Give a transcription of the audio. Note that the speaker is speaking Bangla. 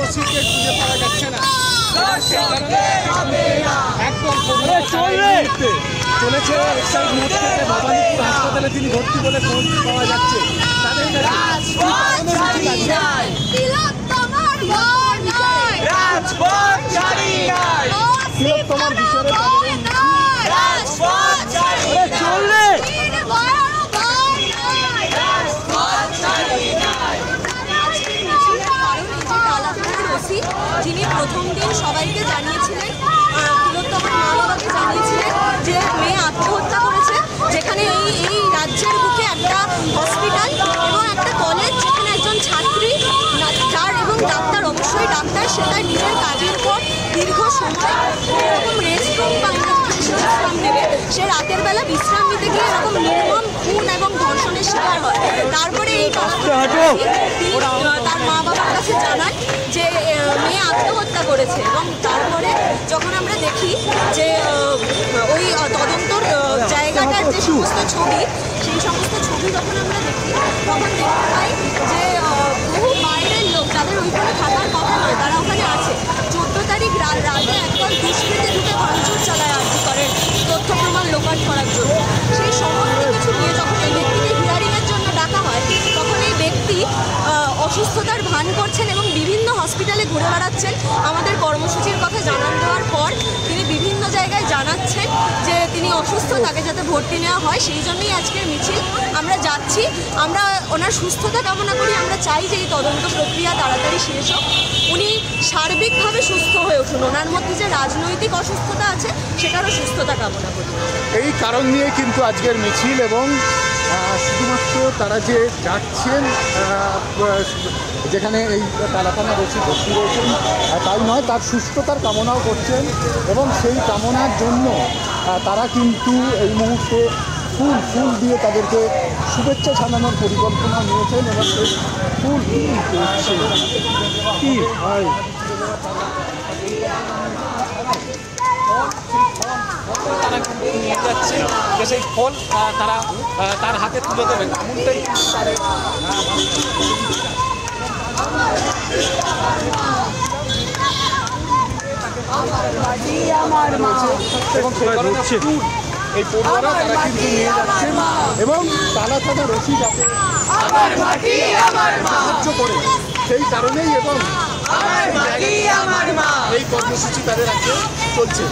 রশিদকে খুঁজে পাওয়া যাচ্ছে না। একদম চলেছে এক্সাইড মোড় থেকে ভবানীপুর হাসপাতালে তিনি ভর্তি বলে খোঁজ পাওয়া যাচ্ছে। তাদের তিলোত্তমার বিচারে যিনি প্রথম দিন সবাইকে জানিয়েছিলেন, তিলোত্তমার মা বাবাকে জানিয়েছিলেন যে মেয়ে আত্মহত্যা করেছে, যেখানে এই রাজ্যের বুকে একটা হসপিটাল এবং একটা কলেজ, যেখানে একজন ছাত্রী যার এবং ডাক্তার, অবশ্যই ডাক্তার, সে তার নিজের কাজের পর দীর্ঘ সময় এরকম রেস্ট রুম বা বিশ্রাম নেবে, সে রাতের বেলা বিশ্রাম নিতে গিয়ে এরকম নির্মম খুন এবং ধর্ষণের শিকার হয়। তারপরে এই তার মা বাবার কাছে জানান যে মেয়ে আত্মহত্যা করেছে, এবং তারপরে যখন আমরা দেখি যে ওই তদন্তর জায়গাটার যে সমস্ত ছবি, সেই সমস্ত ছবি যখন আমরা দেখি তখন দেখতে পাই যে বহু বাইরের লোক, যাদের ওইখানে থাকার কথা নয়, তারা ওখানে আছে। 14 তারিখ রাতে একদল দুষ্কৃতী ঢুকে ভাঙচুর চালায় আরজি করে তথ্য প্রমাণ লোপাট করার জন্য। সেই সমস্ত কিছু নিয়ে যখন এই ব্যক্তিকে হিয়ারিংয়ের জন্য ডাকা হয়, তখন এই ব্যক্তি অসুস্থতার ভান করছেন এবং বিভিন্ন হসপিটালে ঘুরে বেড়াচ্ছেন। আমাদের কর্মসূচির কথা জানান দেওয়ার পর তিনি বিভিন্ন জায়গায় জানাচ্ছেন যে তিনি অসুস্থ, তাকে যাতে ভর্তি নেওয়া হয়। সেই জন্যই আজকের মিছিল। আমরা যাচ্ছি, আমরা ওনার সুস্থতা কামনা করি। আমরা চাই যে এই তদন্ত প্রক্রিয়া তাড়াতাড়ি শেষ হোক, উনি সার্বিকভাবে সুস্থ হয়ে উঠুন। ওনার মধ্যে যে রাজনৈতিক অসুস্থতা আছে, সেটারও সুস্থতা কামনা করি। এই কারণ নিয়ে কিন্তু আজকের মিছিল, এবং শুধুমাত্র তারা যে যাচ্ছেন যেখানে এই তালাখানা রশিদ ভর্তি রয়েছেন তাই নয়, তার সুস্থতার কামনাও করছেন, এবং সেই কামনার জন্য তারা কিন্তু এই মুহূর্তে ফুল দিয়ে তাদেরকে শুভেচ্ছা জানানোর পরিকল্পনা নিয়েছেন, এবং সেই ফুল করছে কি হয় তারা কিন্তু নিয়ে যাচ্ছেন, যে সেই ফল তারা তার হাতে তুলে দেবেন, এমনটাই এবং সেই কারণে এই পড়ুয়ারা তারা কিন্তু নিয়ে যাচ্ছেন, এবং তালাখানা রশিদ সাহায্য করে সেই কারণেই, এবং এই কর্মসূচি তাদের আজকে চলছে।